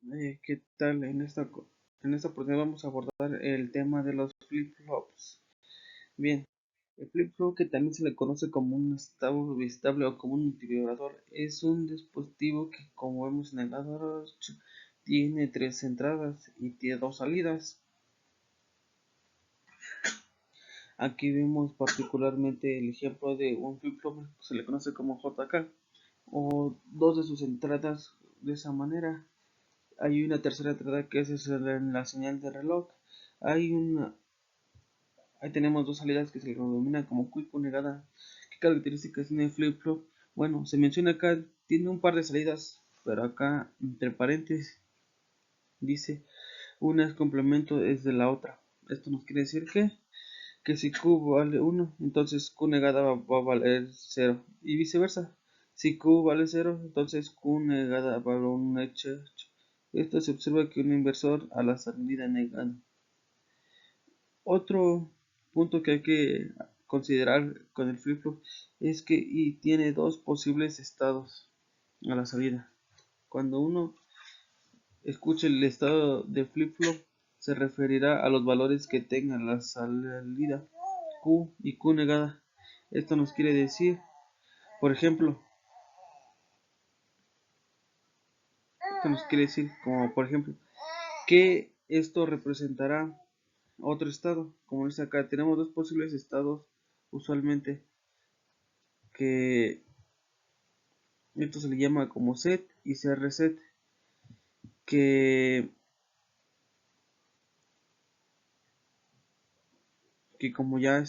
¿Qué tal? En esta oportunidad vamos a abordar el tema de los flip-flops. Bien, el flip-flop, que también se le conoce como un estado estable o como un multivibrador, es un dispositivo que, como vemos en el lado derecho, tiene tres entradas y tiene dos salidas. Aquí vemos particularmente el ejemplo de un flip-flop que se le conoce como JK, o dos de sus entradas de esa manera. Hay una tercera entrada que es la señal de reloj. Hay una, Ahí tenemos dos salidas que se le denomina como Q y Q negada. ¿Qué características tiene el flip-flop? Bueno, se menciona acá, tiene un par de salidas, pero acá entre paréntesis dice una es complemento es de la otra. Esto nos quiere decir que si Q vale 1, entonces Q negada va a valer 0 y viceversa. Si Q vale 0, entonces Q negada vale 1 hecho. Esto se observa que un inversor a la salida negada. Otro punto que hay que considerar con el flip-flop es que tiene dos posibles estados a la salida. Cuando uno escuche el estado de flip-flop, se referirá a los valores que tenga la salida Q y Q negada. Esto nos quiere decir, por ejemplo, como por ejemplo, que esto representará otro estado. Como dice acá, tenemos dos posibles estados usualmente, que esto se le llama como set y CR set, que, como ya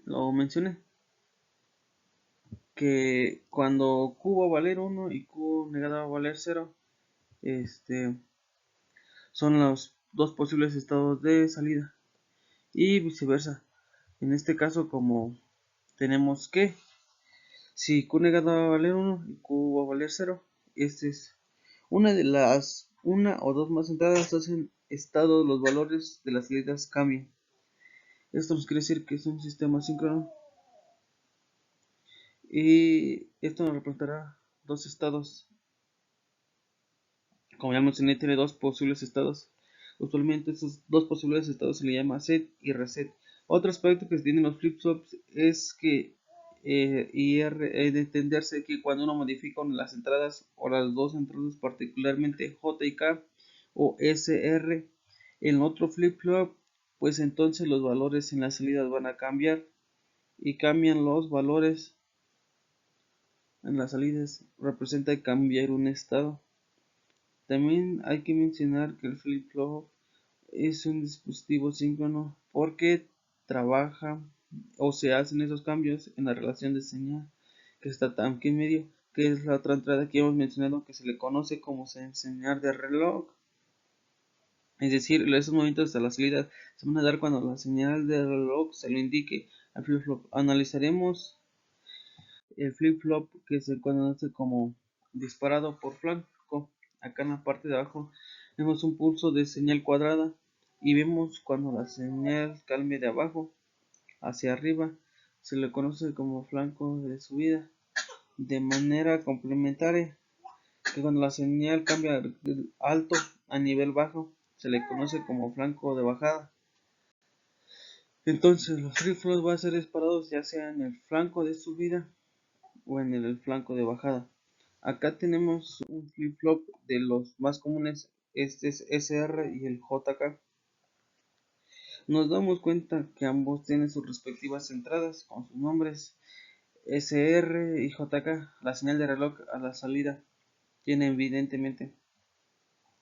lo mencioné, que cuando Q va a valer 1 y Q negada va a valer 0, son los dos posibles estados de salida y viceversa. En este caso, como tenemos que si Q negada va a valer 1 y Q va a valer 0, este es una o dos más entradas hacen estado, los valores de las salidas cambian. Esto nos quiere decir que es un sistema síncrono y esto nos representará dos estados. Como ya mencioné, tiene dos posibles estados. Usualmente estos dos posibles estados se le llama set y reset. Otro aspecto que tienen los flip-flops es que de entenderse que cuando uno modifica las entradas o las dos entradas, particularmente J y K o SR, en otro flip-flop, pues entonces los valores en las salidas van a cambiar y cambian los valores en las salidas, representa cambiar un estado. También hay que mencionar que el flip-flop es un dispositivo síncrono porque trabaja o se hacen esos cambios en la relación de señal que está aquí en medio, que es la otra entrada que hemos mencionado, que se le conoce como señal de reloj. Es decir, esos movimientos hasta la salida se van a dar cuando la señal de reloj se lo indique al flip-flop. Analizaremos el flip-flop, que se conoce como disparado por flanco. Acá en la parte de abajo vemos un pulso de señal cuadrada y vemos cuando la señal cambia de abajo hacia arriba, se le conoce como flanco de subida. De manera complementaria, que cuando la señal cambia de alto a nivel bajo, se le conoce como flanco de bajada. Entonces los flip-flops van a ser disparados ya sea en el flanco de subida o en el flanco de bajada. Acá tenemos un flip-flop de los más comunes, este es SR y el JK. Nos damos cuenta que ambos tienen sus respectivas entradas con sus nombres SR y JK. La señal de reloj a la salida tiene evidentemente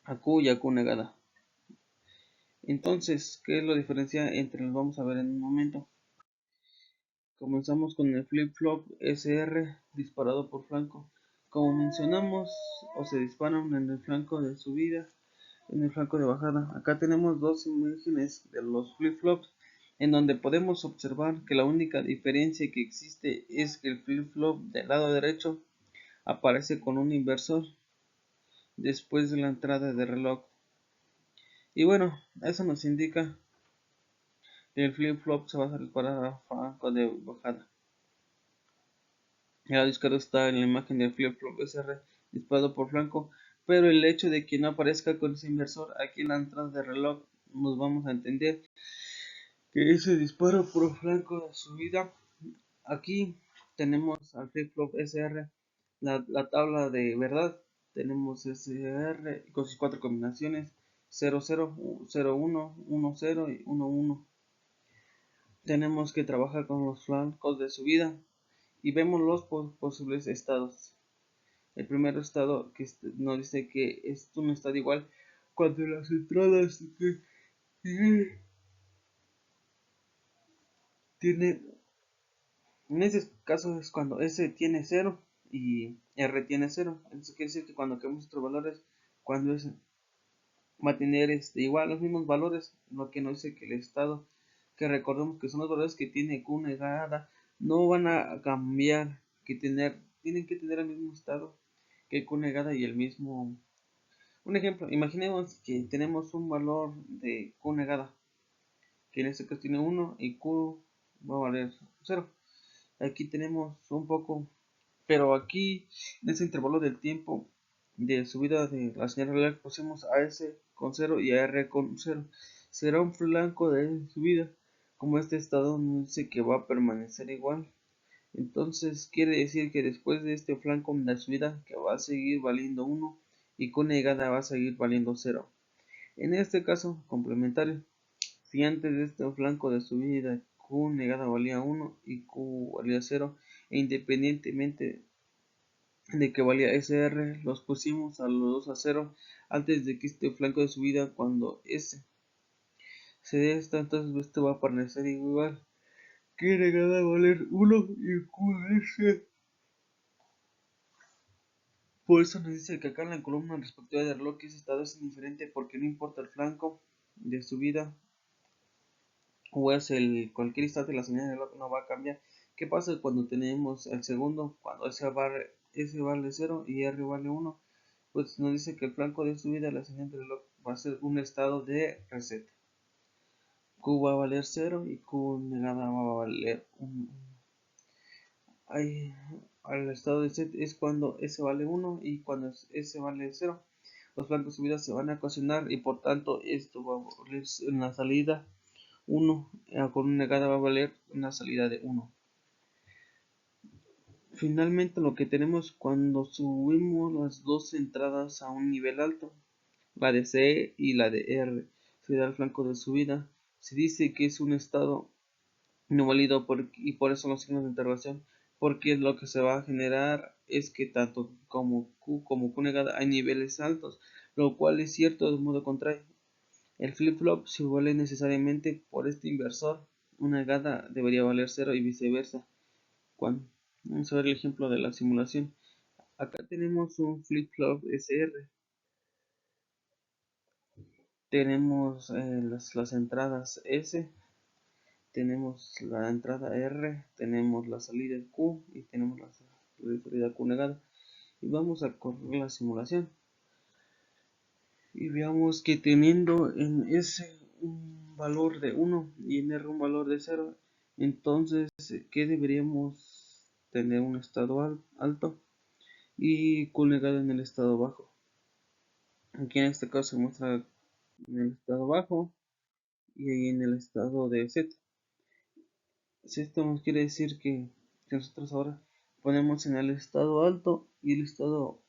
a Q y a Q negada. Entonces, ¿qué es lo diferencia entre los? Vamos a ver en un momento. Comenzamos con el flip-flop SR disparado por flanco. Como mencionamos, o se disparan en el flanco de subida, en el flanco de bajada. Acá tenemos dos imágenes de los flip-flops en donde podemos observar que la única diferencia que existe es que el flip-flop del lado derecho aparece con un inversor después de la entrada de reloj. Y bueno, eso nos indica que el flip-flop se va a disparar a flanco de bajada. El lado izquierdo está en la imagen del flip-flop SR disparado por flanco. pero el hecho de que no aparezca con ese inversor aquí en la entrada de reloj, nos vamos a entender que ese disparo por flanco de subida. Aquí tenemos al flip-flop SR, la tabla de verdad. Tenemos SR con sus 4 combinaciones: 0, 0, 0, 1, 1, 0 y 1, 1. Tenemos que trabajar con los flancos de subida y vemos los posibles estados. El primer estado que nos dice que esto no está igual cuando las entradas tiene, en ese caso es cuando S tiene 0 y R tiene 0. Eso quiere decir que cuando cambiamos nuestros valores, cuando S va a tener igual los mismos valores, lo que nos dice que el estado, que recordemos que son los valores que tiene Q negada, no van a cambiar, tienen que tener el mismo estado que Q negada y el mismo. Un ejemplo, imaginemos que tenemos un valor de Q negada, que en este caso tiene 1 y Q va a valer 0. Aquí tenemos un poco, pero aquí en ese intervalo del tiempo de subida de la señal relé pusimos a S con 0 y a R con 0. Será un flanco de subida. Como este estado no dice que va a permanecer igual, entonces quiere decir que después de este flanco de subida que va a seguir valiendo 1 y Q negada va a seguir valiendo 0. En este caso complementario, si antes de este flanco de subida Q negada valía 1 y Q valía 0, e independientemente de que valía SR, los pusimos a los dos a 0 antes de que este flanco de subida, cuando S se dé esta, entonces este va a permanecer igual. Q negada va a valer 1 y QS. Por eso nos dice que acá en la columna respectiva de reloj ese estado es indiferente porque no importa el flanco de subida o es cualquier instante la señal de reloj no va a cambiar. ¿Qué pasa cuando tenemos el segundo? Cuando S vale 0 y R vale 1, pues nos dice que el flanco de subida la señal de reloj va a ser un estado de reset. Q va a valer 0 y Q negada va a valer 1. Al estado de set es cuando S vale 1 y cuando S vale 0. Los flancos de subida se van a ecuacionar y por tanto esto va a valer en la salida 1, con una negada va a valer una salida de 1. Finalmente lo que tenemos cuando subimos las dos entradas a un nivel alto, la de C y la de R, se da el flanco de subida. Se dice que es un estado no válido y por eso los signos de interrogación, porque lo que se va a generar es que tanto como Q negada hay niveles altos, lo cual es cierto de modo contrario. El flip-flop se vale necesariamente por este inversor, una negada debería valer 0 y viceversa. Vamos a ver el ejemplo de la simulación. Acá tenemos un flip-flop SR. Tenemos las entradas S, tenemos la entrada R, tenemos la salida Q y tenemos la salida Q negada. Y vamos a correr la simulación. Y veamos que teniendo en S un valor de 1 y en R un valor de 0, entonces, ¿qué deberíamos tener? Un estado alto y Q negada en el estado bajo. Aquí en este caso se muestra en el estado bajo y ahí en el estado de Z. Si esto nos quiere decir que nosotros ahora ponemos en el estado alto y el estado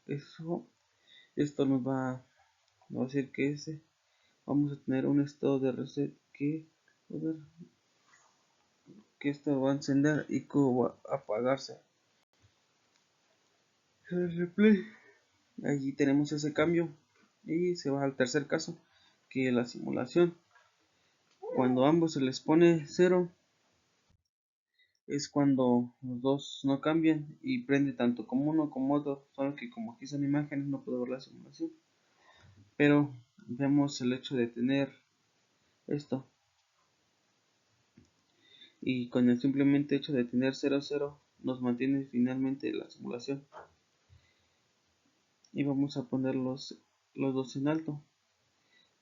eso, esto nos va a decir que vamos a tener un estado de reset que esto va a encender y que va a apagarse. El replay, allí tenemos ese cambio y se va al tercer caso, que la simulación. Cuando ambos se les pone 0 es cuando los dos no cambian y prende tanto como uno como otro, solo que como aquí son imágenes no puedo ver la simulación, pero vemos el hecho de tener esto y con el simplemente hecho de tener 0 0 nos mantiene finalmente la simulación. Y vamos a poner los dos en alto.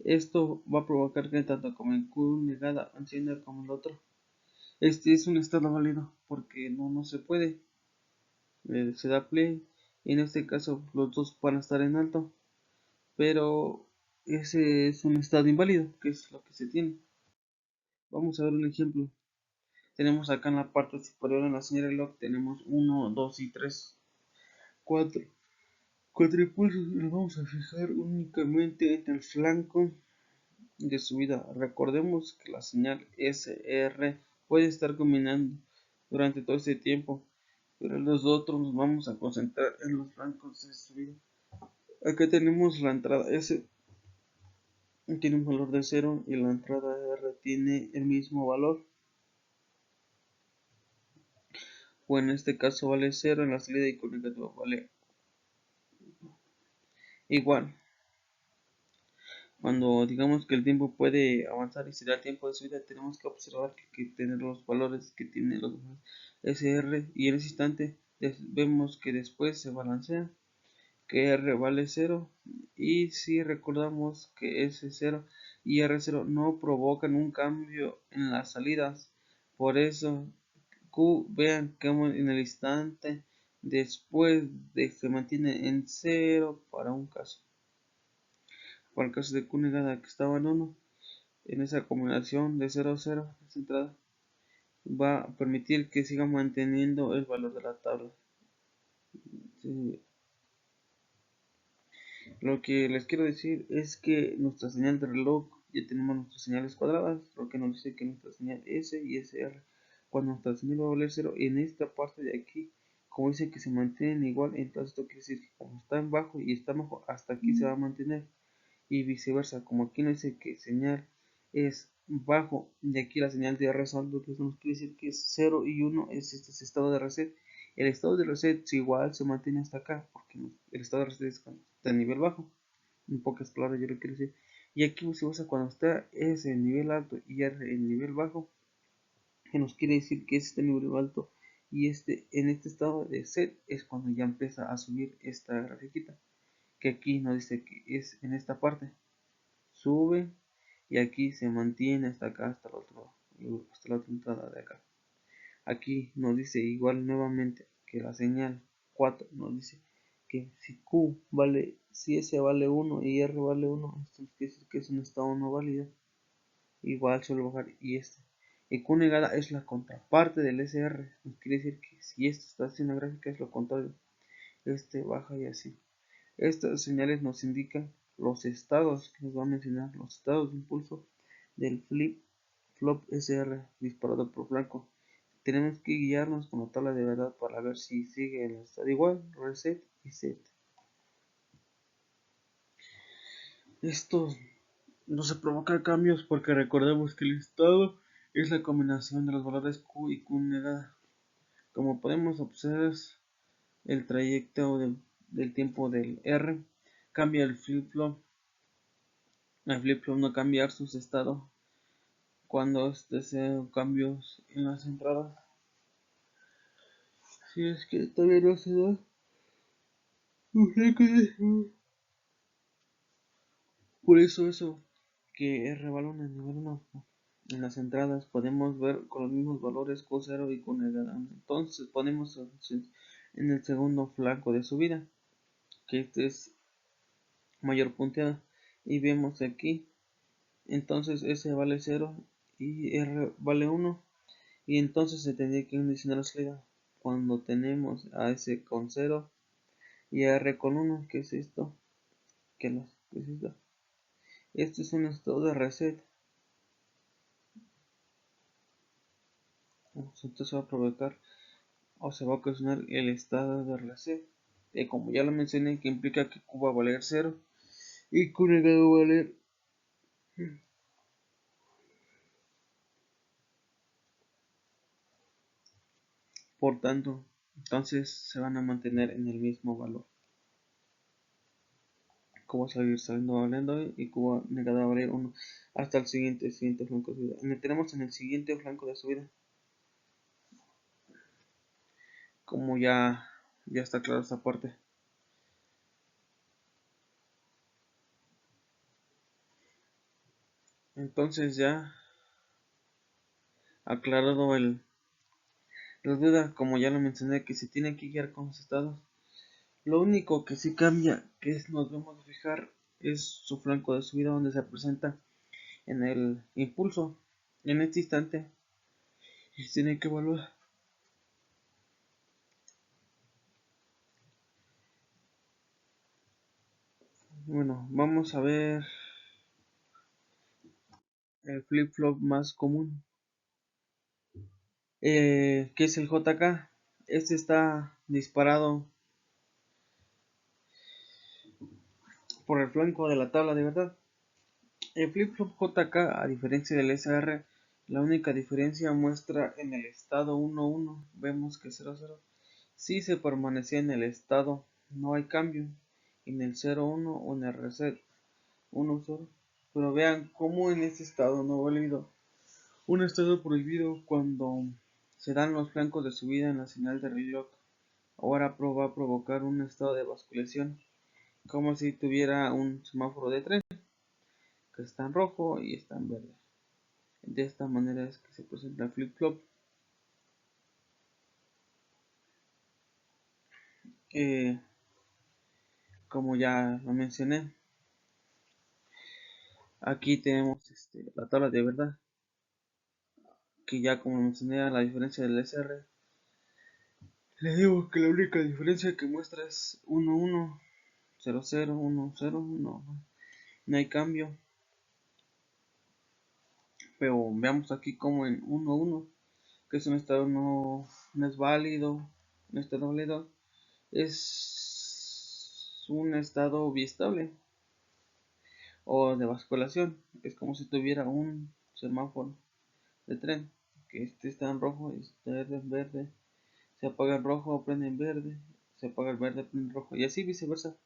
Esto va a provocar que tanto como en Q negada encienda como el otro. Este es un estado válido porque no se puede. Se da play y en este caso los dos van a estar en alto, pero ese es un estado inválido, que es lo que se tiene. Vamos a ver un ejemplo. Tenemos acá en la parte superior en la señal de reloj, tenemos 1, 2 y 3, 4 impulsos, y los vamos a fijar únicamente en el flanco de subida. Recordemos que la señal SR puede estar combinando durante todo este tiempo, pero nosotros nos vamos a concentrar en los flancos de subida. Acá tenemos la entrada S, tiene un valor de 0 y la entrada R tiene el mismo valor, o en este caso vale 0 en la salida y con negativo vale igual. Cuando digamos que el tiempo puede avanzar y será el tiempo de subida, tenemos que observar que tener los valores que tiene los SR, y en ese instante vemos que después se balancea, que R vale 0, y si recordamos que S0 y R0 no provocan un cambio en las salidas, por eso Q, vean que en el instante después se mantiene en 0 para un caso. Para el caso de Q negada que estaba en 1, en esa combinación de 0 a 0, esta entrada va a permitir que siga manteniendo el valor de la tabla. Sí. Lo que les quiero decir es que nuestra señal de reloj ya tenemos nuestras señales cuadradas, lo que nos dice que nuestra señal S y SR, cuando nuestra señal va a valer 0, en esta parte de aquí, como dice que se mantienen igual, entonces esto quiere decir que como está en bajo y está en bajo, hasta aquí se va a mantener, y viceversa. Como aquí nos dice que señal es bajo y aquí la señal de resalto, que eso nos quiere decir que es 0 y 1, es este estado de reset. El estado de reset igual se mantiene hasta acá, porque el estado de reset está a nivel bajo, en pocas palabras yo lo quiero decir. Y aquí se usa cuando está S en nivel alto y R en nivel bajo, que nos quiere decir que es este nivel alto, y en este estado de set es cuando ya empieza a subir esta grafiquita, que aquí nos dice que es en esta parte sube, y aquí se mantiene hasta acá, hasta la otra entrada de acá. Aquí nos dice igual nuevamente que la señal 4 nos dice que si S vale 1 y R vale 1, esto quiere decir que es un estado no válido, igual suele bajar, y Q negada es la contraparte del SR, nos quiere decir que si esto está haciendo una gráfica es lo contrario, baja y así. Estas señales nos indican los estados que nos va a mencionar, los estados de impulso del flip-flop SR disparado por flanco. Tenemos que guiarnos con la tabla de verdad para ver si sigue el estado igual, reset y set. Esto no se provoca cambios porque recordemos que el estado es la combinación de los valores Q y Q negada. Como podemos observar, el trayecto del tiempo del R cambia el flip-flop. El flip-flop no cambia su estado cuando se cambios en las entradas. Si es que todavía no se da, por eso que R balón en nivel 1 en las entradas podemos ver con los mismos valores Q0 y Q negada. Entonces ponemos en el segundo flanco de subida, que este es mayor punteada, y vemos aquí entonces S vale 0 y R vale 1, y entonces se tendría que condicionar la salida cuando tenemos a S con 0 y a R con 1, que es esto, ¿qué es esto? Este es un estado de reset, entonces se va a provocar o se va a ocasionar el estado de reset, como ya lo mencioné, que implica que Q va a valer 0 y Q negado va a valer. Por tanto, entonces se van a mantener en el mismo valor. Q va a seguir saliendo valiendo y Q va negado a valer 1 hasta el siguiente flanco de subida. Tenemos en el siguiente flanco de subida, como ya está claro esta parte. Entonces ya aclarado la duda, como ya lo mencioné, que se tiene que guiar con los estados, Lo único que sí cambia, nos debemos de fijar, es su flanco de subida donde se presenta en el impulso. En este instante, y tiene que evaluar. Bueno, vamos a ver el flip-flop más común, que es el JK. Este está disparado por el flanco de la tabla de verdad. El flip-flop JK, a diferencia del SR, la única diferencia muestra en el estado 1-1. Vemos que 0-0 si se permanecía en el estado, no hay cambio en el 0-1 o en el reset 1-0. Pero vean cómo en este estado no ha habido un estado prohibido cuando se dan los flancos de subida en la señal de reloj. Ahora va a provocar un estado de basculación, como si tuviera un semáforo de tren que está en rojo y está en verde. De esta manera es que se presenta el flip-flop. Como ya lo mencioné, aquí tenemos la tabla de verdad, que ya como mencioné a la diferencia del SR, les digo que la única diferencia que muestra es 1-1, 0-0, 1-0, no hay cambio. Pero veamos aquí como en 1-1, que es un estado no es válido, no está válido, es un estado biestable o de basculación. Es como si tuviera un semáforo de tren, que este está en rojo y está en verde, se apaga el rojo, prende en verde, se apaga el verde, prende en rojo, y así viceversa,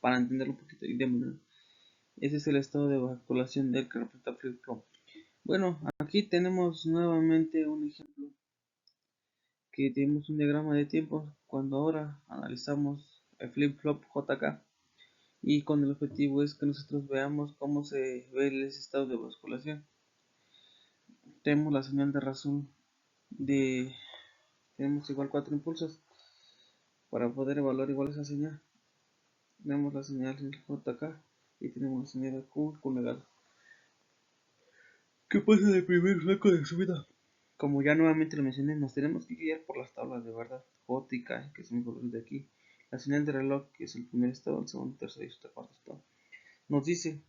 para entenderlo un poquito y de manera. Ese es el estado de basculación del que representa flip-flop. Bueno, aquí tenemos nuevamente un ejemplo, que tenemos un diagrama de tiempo cuando ahora analizamos el flip-flop JK, y con el objetivo es que nosotros veamos cómo se ve ese estado de basculación. Tenemos la señal de razón de tenemos igual 4 impulsos. Para poder evaluar igual esa señal, tenemos la señal JK y tenemos la señal Q negado. ¿Qué pasa en el primer flanco de subida? Como ya nuevamente lo mencioné, nos tenemos que guiar por las tablas de verdad, J y K, que son los colores de aquí. La señal de reloj, que es el primer estado, el segundo, tercer y el cuarto estado, nos dice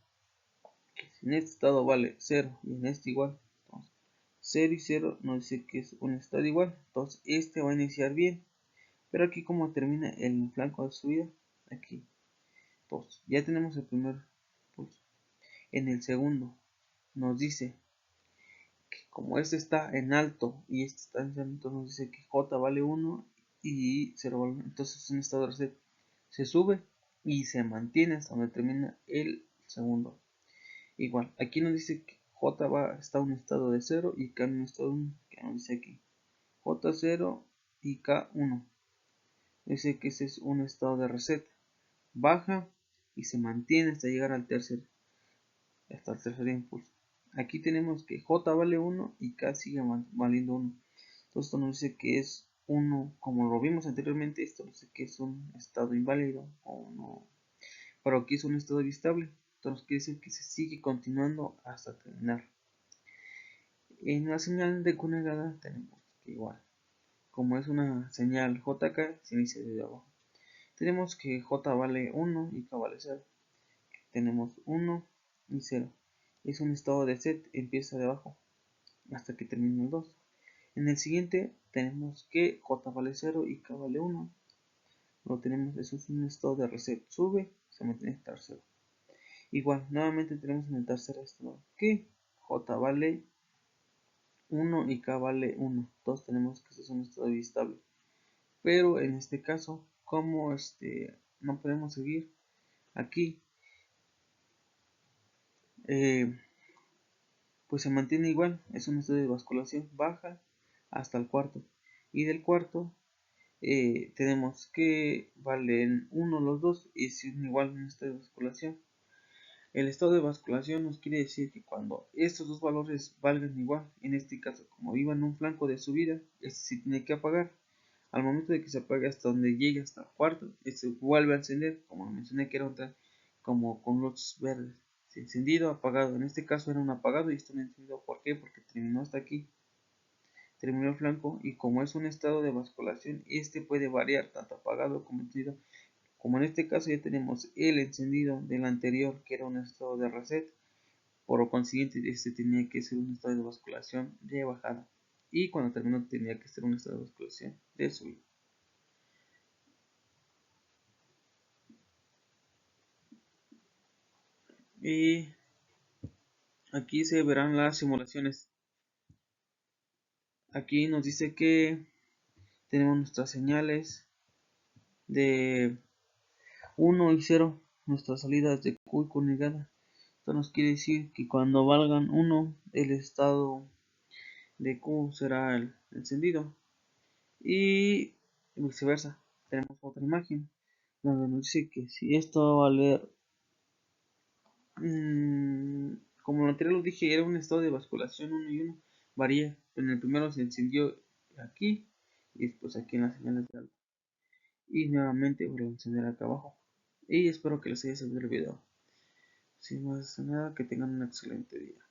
que si en este estado vale 0 y en este igual, entonces 0 y 0 nos dice que es un estado igual, entonces este va a iniciar bien. Pero aquí como termina el flanco de subida, aquí, entonces ya tenemos el primer pulso. En el segundo nos dice que como este está en alto y este está en alto, nos dice que J vale 1 y 0 vale 1. Entonces en estado de reset se sube y se mantiene hasta donde termina el segundo. Igual, aquí nos dice que J está en un estado de 0 y K en un estado de 1, que nos dice aquí J0 y K1. Dice que ese es un estado de reset. Baja y se mantiene hasta llegar hasta el tercer impulso. Aquí tenemos que J vale 1 y K sigue valiendo 1. Entonces esto nos dice que es 1, como lo vimos anteriormente, esto nos dice que es un estado inválido o no, pero aquí es un estado estable. Entonces quiere decir que se sigue continuando hasta terminar. En la señal de conegada tenemos que igual, como es una señal JK, se inicia desde abajo. Tenemos que J vale 1 y K vale 0. Tenemos 1 y 0. Es un estado de set, empieza de abajo hasta que termine el 2. En el siguiente tenemos que J vale 0 y K vale 1. Lo tenemos, eso es un estado de reset, sube, se mantiene hasta el 0. Igual, nuevamente tenemos en el tercer estado que J vale 1 y K vale 1. Todos tenemos que este es un estado estable. Pero en este caso, como no podemos seguir aquí, pues se mantiene igual, es un estado de basculación baja hasta el cuarto, y del cuarto tenemos que valen 1 los dos y es igual en estado de basculación. El estado de basculación nos quiere decir que cuando estos dos valores valgan igual, en este caso como iba en un flanco de subida, este sí tiene que apagar, Al momento de que se apague hasta donde llegue hasta el cuarto, se vuelve a encender, como mencioné que era como con luces verdes. Encendido, apagado. En este caso era un apagado y esto no encendido. ¿Por qué? Porque terminó hasta aquí. Terminó el flanco y como es un estado de basculación, este puede variar tanto apagado como encendido. Como en este caso ya tenemos el encendido del anterior que era un estado de reset, por lo consiguiente este tenía que ser un estado de basculación de bajada y cuando terminó tenía que ser un estado de basculación de subida. Y aquí se verán las simulaciones. Aquí nos dice que tenemos nuestras señales de 1 y 0, nuestras salidas de Q y Q negada. Esto nos quiere decir que cuando valgan 1, el estado de Q será el encendido y viceversa. Tenemos otra imagen donde nos dice que si esto va a valer, como lo anterior lo dije, era un estado de basculación 1 y 1, varía. En el primero se encendió aquí y después aquí en las señales de algo. Y nuevamente voy a encender acá abajo. Y espero que les haya servido el video. Sin más nada, que tengan un excelente día.